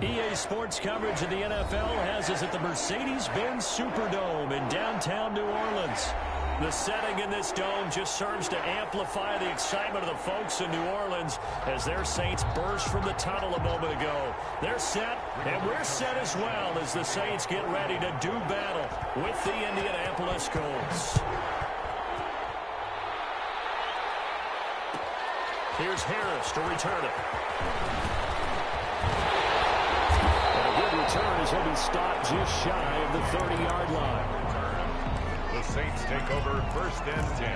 EA Sports coverage of the NFL has us at the Mercedes-Benz Superdome in downtown New Orleans. The setting in this dome just serves to amplify the excitement of the folks in New Orleans as their Saints burst from the tunnel a moment ago. They're set, and we're set as well as the Saints get ready to do battle with the Indianapolis Colts. Here's Harris to return it. And a good return as he'll be stopped just shy of the 30-yard line. The Saints take over 1st and 10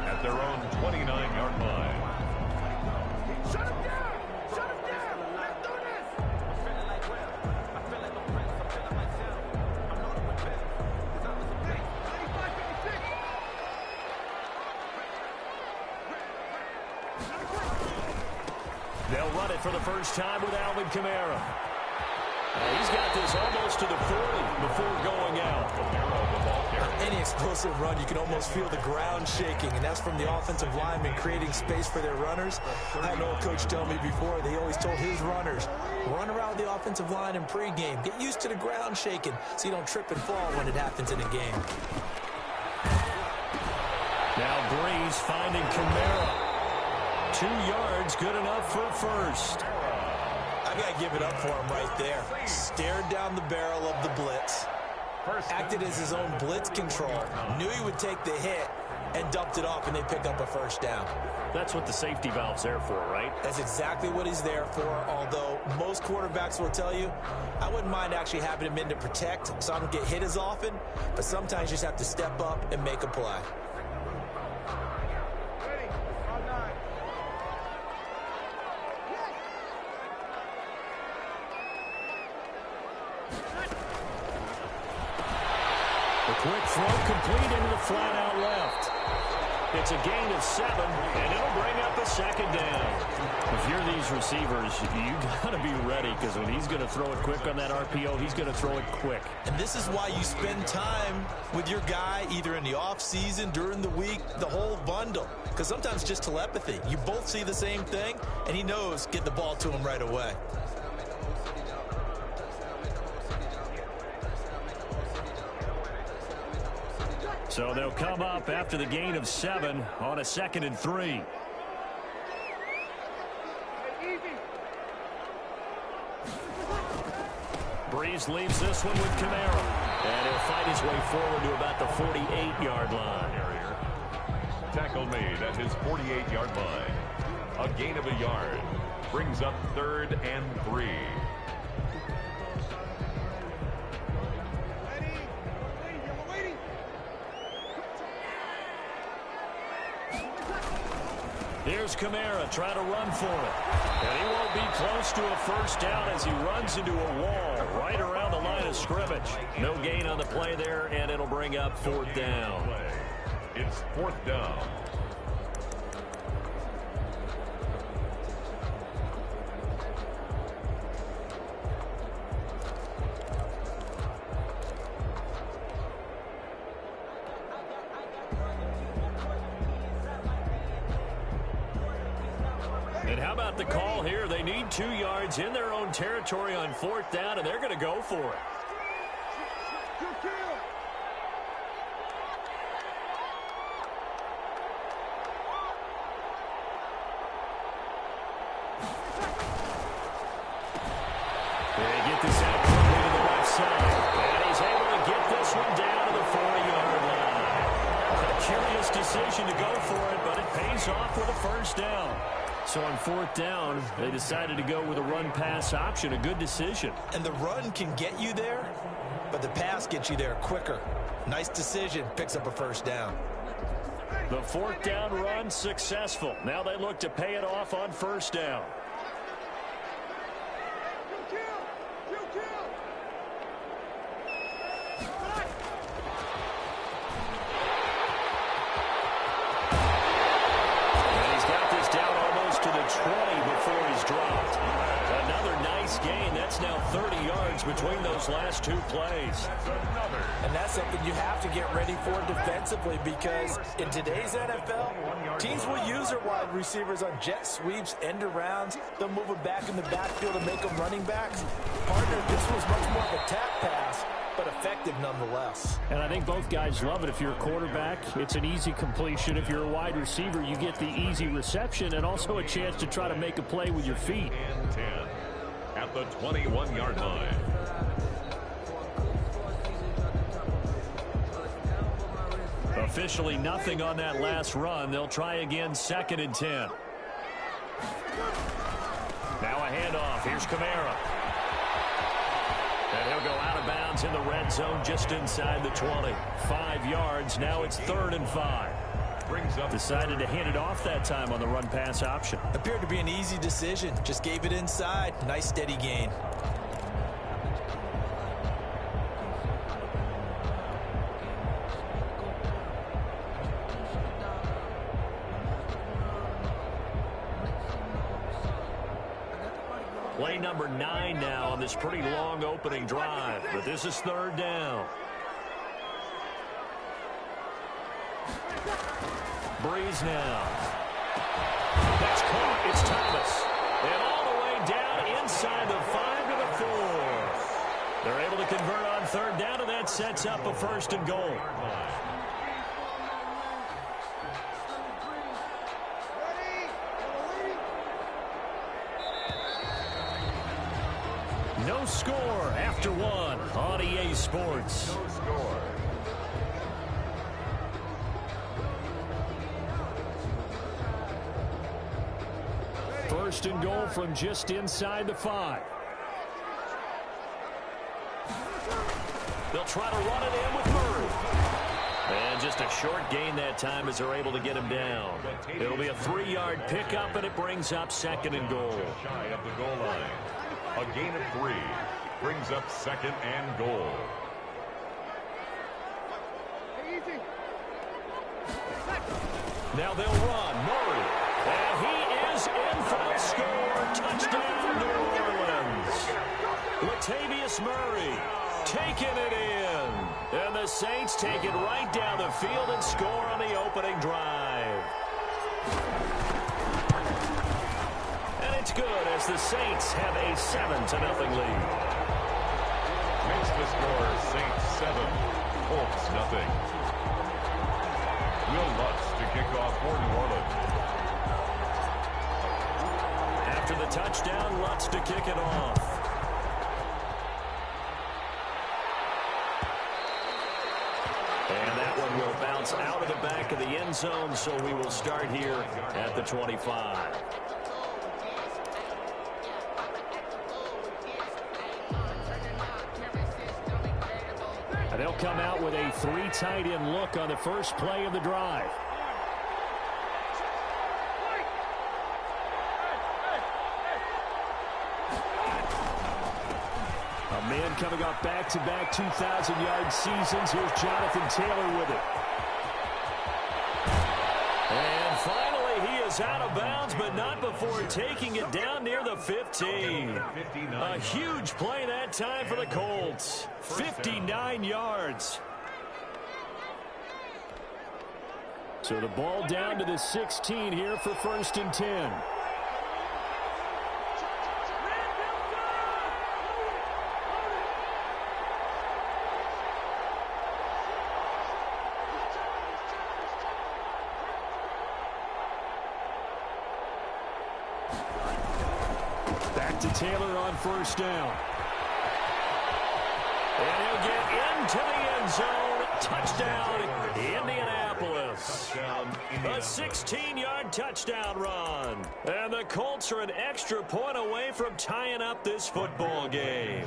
at their own 29-yard line. Shut him down! Shut him down! Let's do this! I'm feeling like Will. I feel like a prince. I'm feeling myself. I'm loaded with bets. It's up to the 95-56. They'll run it for the first time with Alvin Kamara. He's got this almost to the 40 before going out. Any explosive run, you can almost feel the ground shaking, and that's from the offensive linemen creating space for their runners. I had an old coach tell me before, they always told his runners, run around the offensive line in pregame. Get used to the ground shaking so you don't trip and fall when it happens in a game. Now Breeze finding Kamara. 2 yards, good enough for a first. I got to give it up for him right there. Stared down the barrel of the blitz. Acted as his own blitz control. Knew he would take the hit and dumped it off, and they pick up a first down. That's what the safety valve's there for, right? That's exactly what he's there for, although most quarterbacks will tell you, I wouldn't mind actually having him in to protect so I don't get hit as often, but sometimes you just have to step up and make a play. Quick throw complete into the flat out left. It's a gain of 7, and it'll bring up a second down. If you're these receivers, you got to be ready because when he's going to throw it quick on that RPO, he's going to throw it quick. And this is why you spend time with your guy either in the offseason, during the week, the whole bundle. Because sometimes just telepathy. You both see the same thing, and he knows get the ball to him right away. So they'll come up after the gain of 7 on a 2nd and 3. Breeze leaves this one with Kamara. And he'll fight his way forward to about the 48-yard line. Tackle made at his 48-yard line. A gain of a yard. Brings up 3rd and 3. Here's Kamara trying to run for it. And he won't be close to a first down as he runs into a wall right around the line of scrimmage. No gain on the play there, and it'll bring up 4th down. It's 4th down. And how about the call here? They need 2 yards in their own territory on 4th down, and they're going to go for it. They get this out quickly to the left side. And he's able to get this one down to the 40-yard line. A curious decision to go for it, but it pays off with a first down. So on 4th down, they decided to go with a run-pass option. A good decision. And the run can get you there, but the pass gets you there quicker. Nice decision. Picks up a first down. The 4th down run successful. Now they look to pay it off on 1st down. between those last two plays. And that's something you have to get ready for defensively, because in today's NFL, teams will use their wide receivers on jet sweeps, end arounds. They'll move them back in the backfield and make them running backs. Partner, this was much more of a tap pass, but effective nonetheless. And I think both guys love it. If you're a quarterback, it's an easy completion. If you're a wide receiver, you get the easy reception and also a chance to try to make a play with your feet. And 10 at the 21-yard line. Officially nothing on that last run. They'll try again, 2nd and 10. Now a handoff. Here's Kamara. And he'll go out of bounds in the red zone just inside the 20. 5 yards. Now it's 3rd and 5. Decided to hand it off that time on the run-pass option. Appeared to be an easy decision. Just gave it inside. Nice steady gain. Play number 9 now on this pretty long opening drive. But this is 3rd down. Breeze now. That's caught. It's Thomas. And all the way down inside the 5 to the 4. They're able to convert on 3rd down, and that sets up a 1st and goal. No score after 1 on EA Sports. No score. First and goal from just inside the 5. They'll try to run it in with Murray. And just a short gain that time as they're able to get him down. It'll be a 3-yard pickup, and it brings up 2nd and goal. Shy of the goal line. A gain of 3 brings up 2nd and goal. Now they'll run. Murray. And he is in for the score. Touchdown, New Orleans. Latavius Murray taking it in. And the Saints take it right down the field and score on the opening drive. And it's good as the Saints have a 7-0 lead. Makes the score Saints 7, Colts nothing. Will Lutz to kick off for New Orleans. After the touchdown, Lutz to kick it off. And that one will bounce out of the back of the end zone, so we will start here at the 25. And they'll come out with a 3 tight end look on the first play of the drive. A man coming off back-to-back 2,000-yard seasons. Here's Jonathan Taylor with it. And finally, he is out of bounds, but not before taking it down near the 15. A huge play that time for the Colts. 59 yards. So the ball down to the 16 here for 1st and 10. Back to Taylor on 1st down. And he'll get into the end zone. Touchdown, Indianapolis. A 16-yard touchdown run. And the Colts are an extra point away from tying up this football game.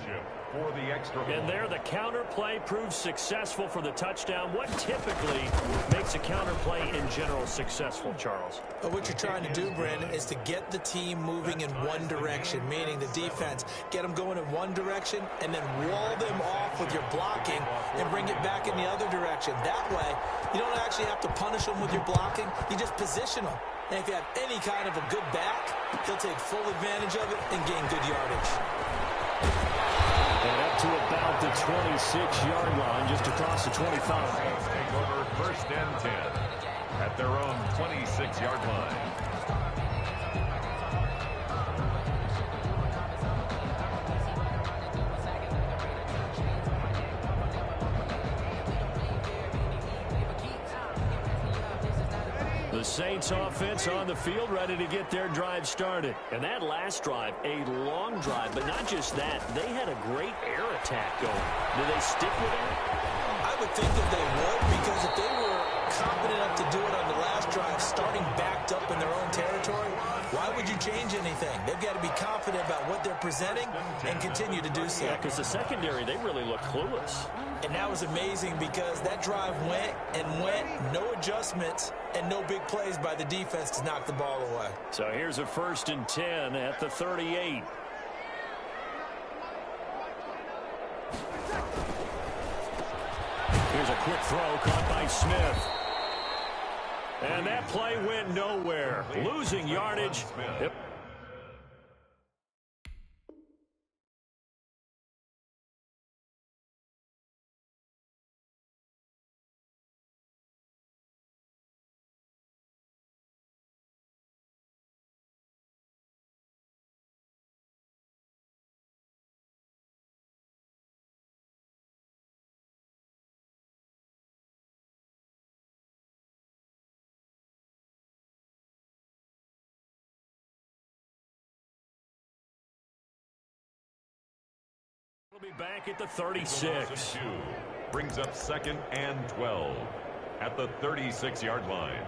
For the extra point. And there, the counter play proves successful for the touchdown. What typically makes a counter play in general successful, Charles? What you're trying to do, Brandon, is to get the team moving in one direction, meaning the defense. Get them going in one direction and then wall them off with your blocking and bring it back in the other direction. That way, you don't actually have to punish them with your blocking. You just position them. And if you have any kind of a good back, he'll take full advantage of it and gain good yardage. And that to about the 26-yard line, just across the 25. Take over first and 10 at their own 26-yard line. The Saints offense on the field, ready to get their drive started. And that last drive, a long drive, but not just that. They had a great air attack going. Do they stick with it? I would think that they would, because if they were confident enough to do it on the last drive, starting backed up in their own territory, why would you change anything? They've got to be confident about what they're presenting and continue to do so. Yeah, because the secondary, they really look clueless. And that was amazing because that drive went and went, no adjustments, and no big plays by the defense to knock the ball away. So here's a 1st and 10 at the 38. Here's a quick throw caught by Smith. And that play went nowhere. Losing yardage. Yep. We'll be back at the 36. Brings up 2nd and 12 at the 36-yard line.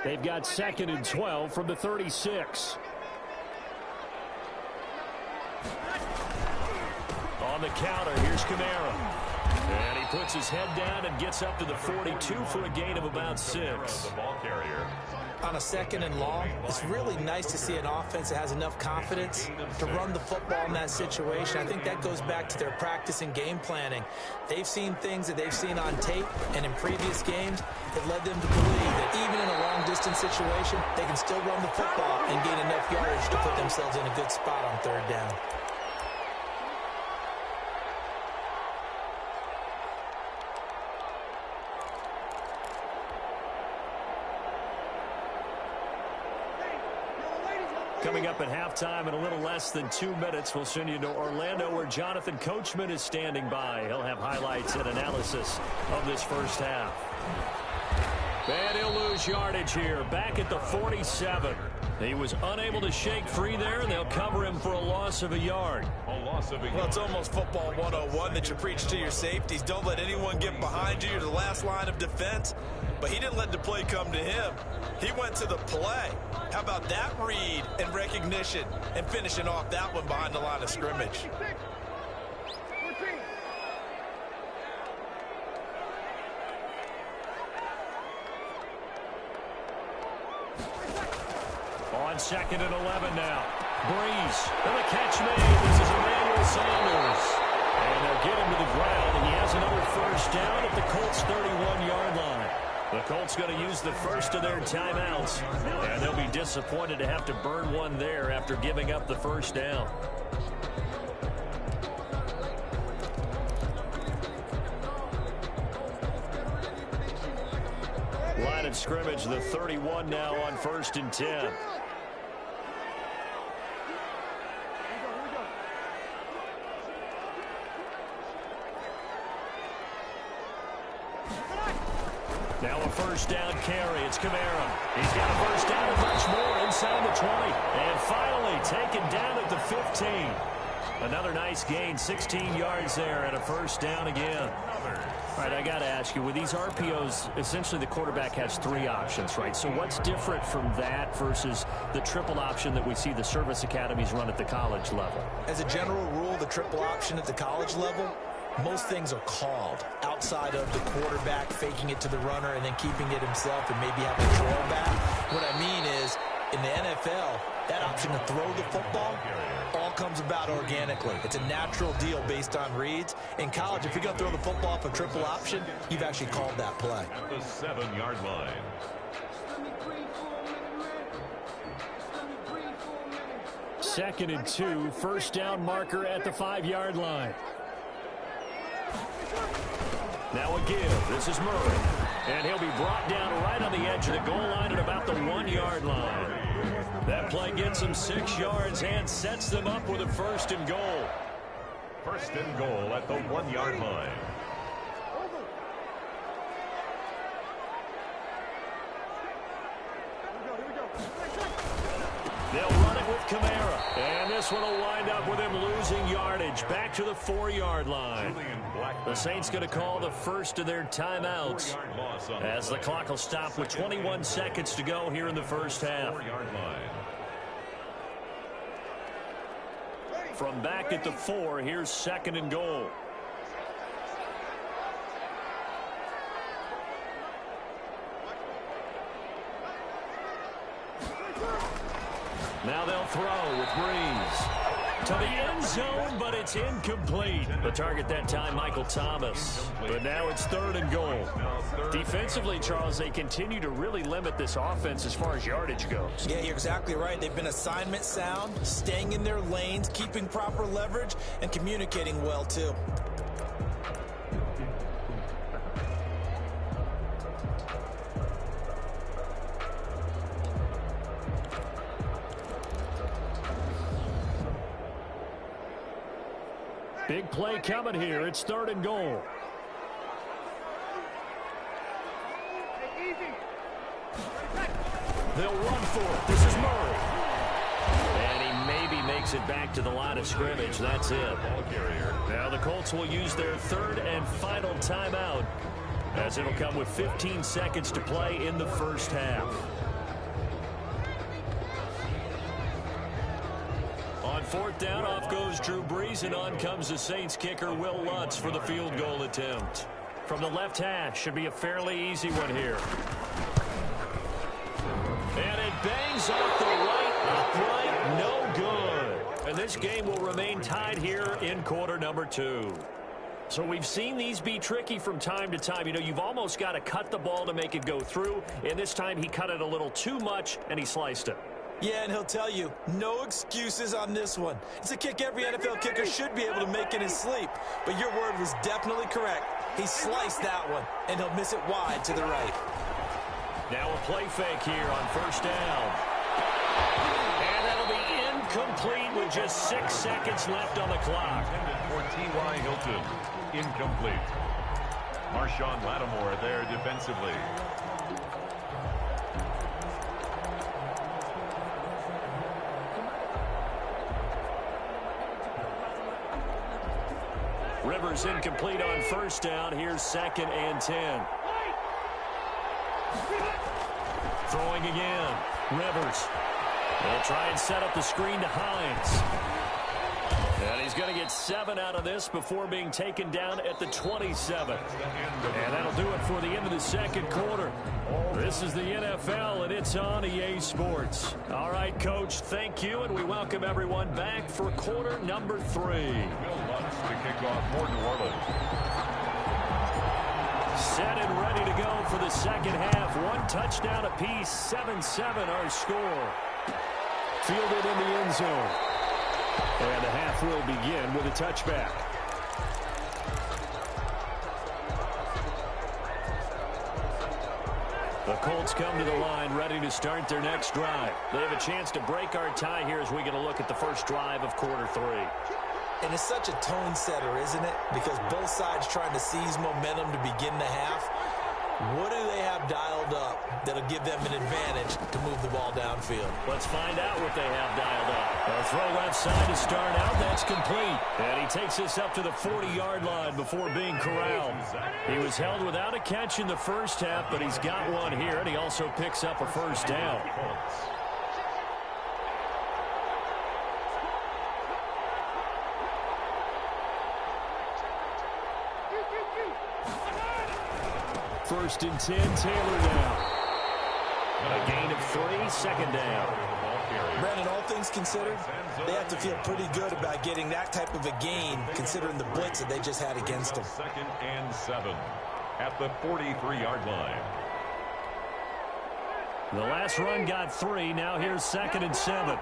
They've got 2nd and 12 from the 36. On the counter, here's Kamara. And he puts his head down and gets up to the 42 for a gain of about 6. The ball carrier. On a 2nd and long, it's really nice to see an offense that has enough confidence to run the football in that situation. I think that goes back to their practice and game planning. They've seen things that they've seen on tape and in previous games that led them to believe that even in a long-distance situation, they can still run the football and gain enough yardage to put themselves in a good spot on 3rd down. Coming up at halftime in a little less than 2 minutes, we'll send you to Orlando where Jonathan Coachman is standing by. He'll have highlights and analysis of this first half. And he'll lose yardage here, back at the 47. He was unable to shake free there, and they'll cover him for a loss of a yard. Well, it's almost football 101 that you preach to your safeties. Don't let anyone get behind you. You're the last line of defense. But he didn't let the play come to him. He went to the play. How about that read and recognition and finishing off that one behind the line of scrimmage? On 2nd and 11 now. Breeze. And the catch made. This is Emmanuel Sanders. And they'll get him to the ground, and he has another 1st down at the Colts' 31-yard line. The Colts going to use the first of their timeouts, and they'll be disappointed to have to burn one there after giving up the 1st down. Line of scrimmage, the 31 now on 1st and 10. Now a 1st down carry. It's Kamara. He's got a 1st down and much more inside the 20. And finally taken down at the 15. Another nice gain, 16 yards there and a 1st down again. All right, I got to ask you, with these RPOs, essentially the quarterback has 3 options, right? So what's different from that versus the triple option that we see the service academies run at the college level? As a general rule, the triple option at the college level, most things are called outside of the quarterback faking it to the runner and then keeping it himself and maybe having a trail back. What I mean is, in the NFL, that option to throw the football all comes about organically. It's a natural deal based on reads. In college, if you're going to throw the football off a triple option, you've actually called that play. At the 7-yard line. 2nd and 2. First down marker at the 5-yard line. Now a give. This is Murray. And he'll be brought down right on the edge of the goal line at about the 1-yard line. That play gets them 6 yards and sets them up with a 1st and goal. 1st and goal at the 1-yard line. They'll run it with Kamara. And this one will wind up with him losing yardage. Back to the 4-yard line. The Saints going to call the first of their timeouts as the clock will stop with 21 seconds to go here in the first half. From back at the 4, here's 2nd and goal. Now they'll throw with Breeze to the end zone, but it's incomplete. The target that time, Michael Thomas. But now it's 3rd and goal. Defensively, Charles, they continue to really limit this offense as far as yardage goes. Yeah, you're exactly right. They've been assignment sound, staying in their lanes, keeping proper leverage, and communicating well, too. Big play coming here. It's 3rd and goal. They'll run for it. This is Murray. And he maybe makes it back to the line of scrimmage. That's it. Now the Colts will use their 3rd and final timeout, as it'll come with 15 seconds to play in the first half. On 4th down, off goes Drew Brees, and on comes the Saints kicker, Will Lutz, for the field goal attempt. From the left hash, should be a fairly easy one here. And it bangs off the right upright, no good. And this game will remain tied here in quarter number 2. So we've seen these be tricky from time to time. You know, you've almost got to cut the ball to make it go through, and this time he cut it a little too much, and he sliced it. Yeah, and he'll tell you, no excuses on this one. It's a kick every NFL kicker should be able to make in his sleep. But your word was definitely correct. He sliced that one, and he'll miss it wide to the right. Now a play fake here on 1st down. And that'll be incomplete with just 6 seconds left on the clock. For T.Y. Hilton, incomplete. Marshawn Lattimore there defensively. Rivers incomplete on 1st down. Here's 2nd and 10. Throwing again. Rivers. They'll try and set up the screen to Hines. And he's going to get 7 out of this before being taken down at the 27. And that'll do it for the end of the 2nd quarter. This is the NFL, and it's on EA Sports. All right, Coach, thank you, and we welcome everyone back for quarter number 3. Will Lutz to kick off for New Orleans. Set and ready to go for the 2nd half. 1 touchdown apiece, 7-7 our score. Fielded in the end zone. And the half will begin with a touchback. The Colts come to the line ready to start their next drive. They have a chance to break our tie here as we get a look at the first drive of quarter 3. And it's such a tone setter, isn't it? Because both sides trying to seize momentum to begin the half. What do they have dialed up that'll give them an advantage to move the ball downfield? Let's find out what they have dialed up. A throw left side to start out. That's complete. And he takes this up to the 40-yard line before being corralled. He was held without a catch in the first half, but he's got one here, and he also picks up a first down. First and 10, Taylor down. A gain of 3, 2nd down. Brandon, all things considered, they have to feel pretty good about getting that type of a gain, considering the blitz that they just had against them. 2nd and 7 at the 43-yard line. The last run got 3. Now here's 2nd and 7.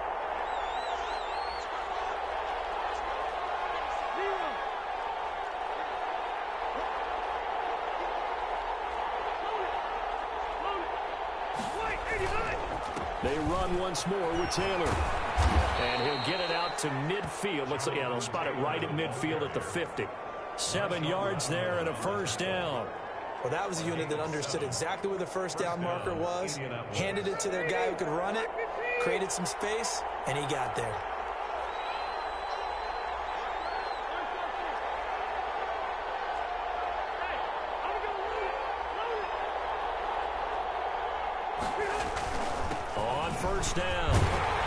They run once more with Taylor. And he'll get it out to midfield. Yeah, they'll spot it right at midfield at the 50. 7 yards there and a first down. Well, that was a unit that understood exactly where the first down marker was, handed it to their guy who could run it, created some space, and he got there. On first down,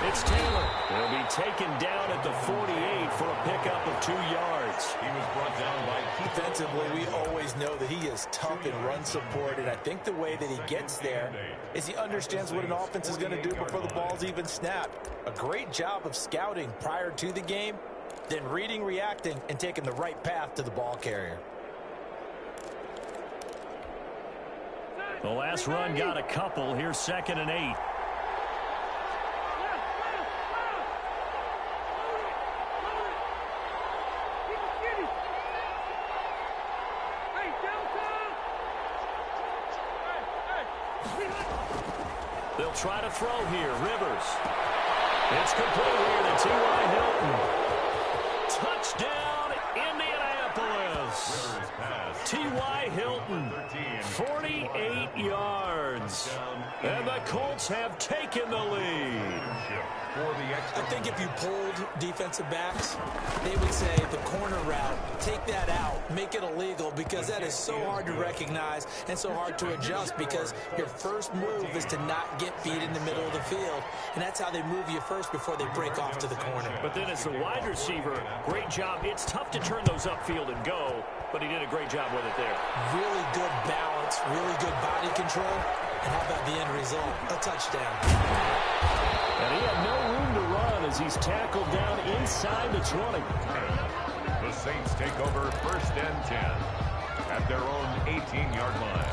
it's Taylor. He'll be taken down at the 48 for a pickup of 2 yards. He was brought down by Defensively, we always know that he is tough in run support, and I think the way that he gets there is he understands what an offense is going to do before the ball's even snapped. A great job of scouting prior to the game, then reading, reacting, and taking the right path to the ball carrier. The last run got a couple. Here's 2nd and 8. They'll try to throw here. Rivers. It's complete here to T.Y. Hilton. Touchdown, Indianapolis. T.Y. Hilton, 48 yards. And the Colts have taken the lead. I think if you polled defensive backs, they would say the corner route, take that out, make it illegal, because that is so hard to recognize and so hard to adjust, because your first move is to not get beat in the middle of the field, and that's how they move you first before they break off to the corner. But then as the wide receiver, great job. It's tough to turn those upfield and go, but he did a great job with it there. Really good balance, really good body control, and how about the end result? A touchdown. And he had no room to run as he's tackled down inside the 20. The Saints take over 1st and 10 at their own 18-yard line.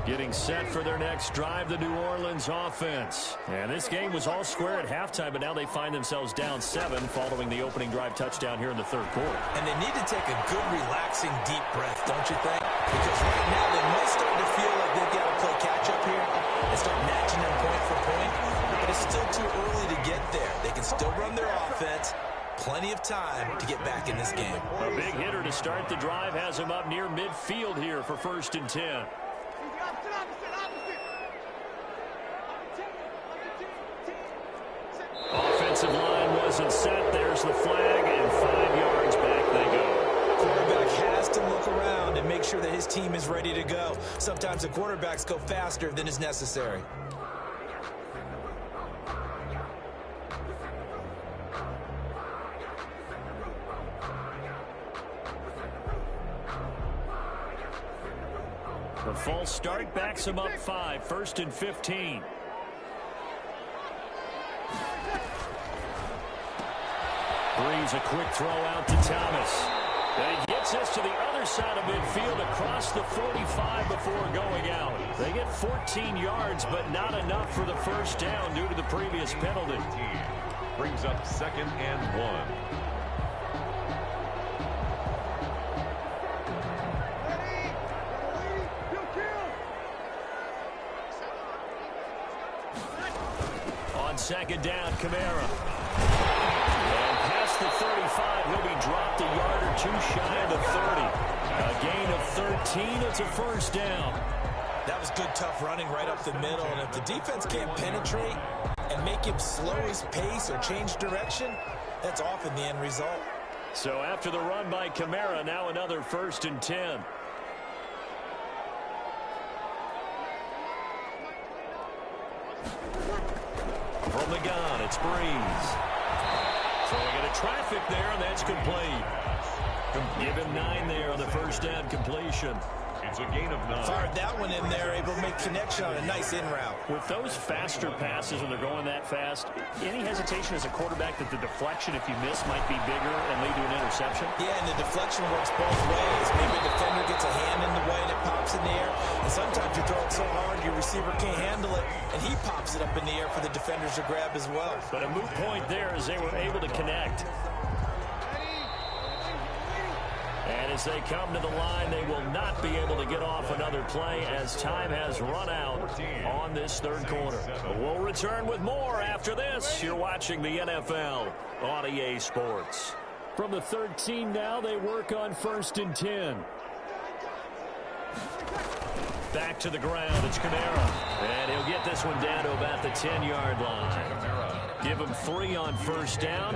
Getting set for their next drive, the New Orleans offense. And this game was all square at halftime, but now they find themselves down 7 following the opening drive touchdown here in the 3rd quarter. And they need to take a good, relaxing, deep breath, don't you think? Because right now they might start to feel like they've got to play catch-up here and start matching them point for point. But it's still too early to get there. They can still run their offense. Plenty of time to get back in this game. A big hitter to start the drive has him up near midfield here for 1st and 10. Offensive line wasn't set. There's the flag, and 5 yards back they go. Quarterback has to look around and make sure that his team is ready to go. Sometimes the quarterbacks go faster than is necessary. The false start backs him up 5, 1st and 15. Breeze a quick throw out to Thomas. And he gets this to the other side of midfield across the 45 before going out. They get 14 yards, but not enough for the first down due to the previous penalty. Brings up 2nd and 1. On 2nd down, Kamara. And past the 35, he'll be dropped a yard or 2 shy of the 30. A gain of 13, it's a first down. That was good, tough running right up the middle. And if the defense can't penetrate and make him slow his pace or change direction, that's often the end result. So after the run by Kamara, now another 1st and 10. From the gun, it's Breeze. Throwing into traffic there, and that's complete. Give him 9 there on the first down completion. It's a gain of 9. Fired that one in there, able to make connection on a nice in route. With those faster passes when they're going that fast, any hesitation as a quarterback that the deflection, if you miss, might be bigger and lead to an interception? Yeah, and the deflection works both ways. Maybe a defender gets a hand in the way and it pops in the air. And sometimes you throw it so hard your receiver can't handle it, and he pops it up in the air for the defenders to grab as well. But a moot point there as they were able to connect. And as they come to the line, they will not be able to get off another play as time has run out on this third quarter. We'll return with more after this. You're watching the NFL on EA Sports. From the 13 now, they work on 1st and 10. Back to the ground, it's Kamara. And he'll get this one down to about the 10-yard line. Give him 3 on 1st down.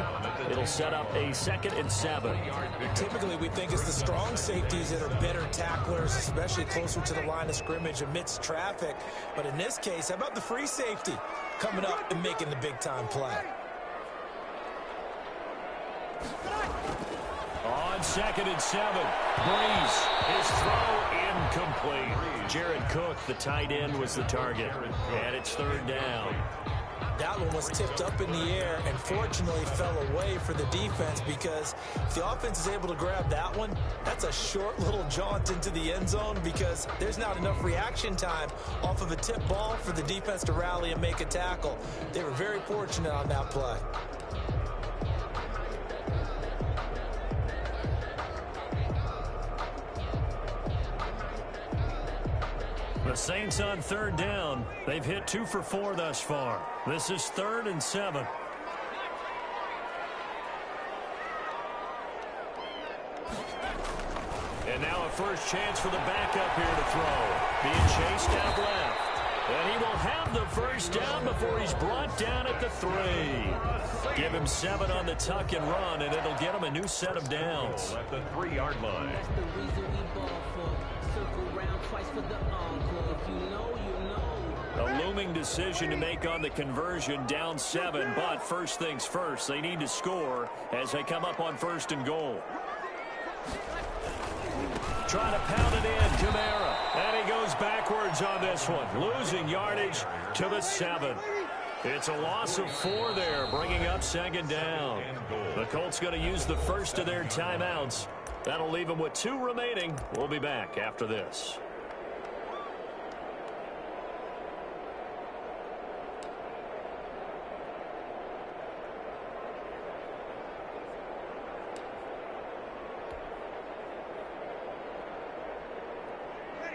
It'll set up a 2nd and 7. Typically, we think it's the strong safeties that are better tacklers, especially closer to the line of scrimmage amidst traffic. But in this case, how about the free safety coming up and making the big-time play? On 2nd and 7, Breeze, his throw incomplete. Jared Cook, the tight end, was the target. And it's 3rd down. That one was tipped up in the air and fortunately fell away for the defense, because if the offense is able to grab that one, that's a short little jaunt into the end zone, because there's not enough reaction time off of a tip ball for the defense to rally and make a tackle. They were very fortunate on that play. The Saints on 3rd down. They've hit 2 for 4 thus far. This is 3rd and 7. And now a first chance for the backup here to throw. Being chased out left. And he will have the first down before he's brought down at the 3. Give him 7 on the tuck and run, and it'll get him a new set of downs. At the 3-yard line. That's the reason we ball for. Circle round twice for the encore. If you know, you know. A looming decision to make on the conversion, down 7, but first things first, they need to score as they come up on 1st and goal. Trying to pound it in, Kamara. And he goes backwards on this one, losing yardage to the 7. It's a loss of 4 there, bringing up 2nd down. The Colts going to use the first of their timeouts. That'll leave them with 2 remaining. We'll be back after this.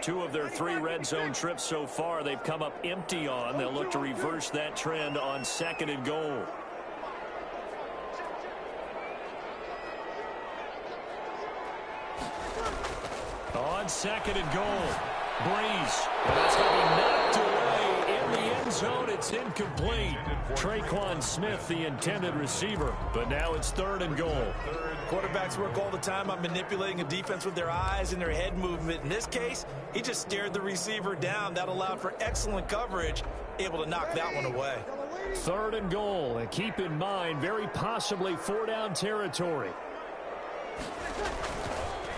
Two of their 3 red zone trips so far, they've come up empty on. They'll look to reverse that trend on 2nd and goal. On 2nd and goal, Breeze. And that's going to be knocked away in the end zone. It's incomplete. Traquan Smith, the intended receiver. But now it's 3rd and goal. Quarterbacks work all the time on manipulating a defense with their eyes and their head movement. In this case, he just stared the receiver down. That allowed for excellent coverage, able to knock that one away. 3rd and goal, and keep in mind, very possibly 4-down territory.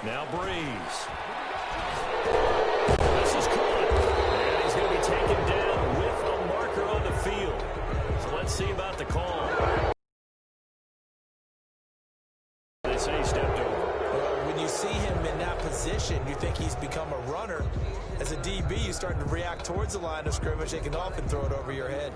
Now Breeze. This is caught, and he's going to be taken down with a marker on the field. So let's see about the call. They say he stepped over. Well, when you see him in that position, you think he's become a runner. As a DB, you start to react towards the line of scrimmage. They can often throw it over your head.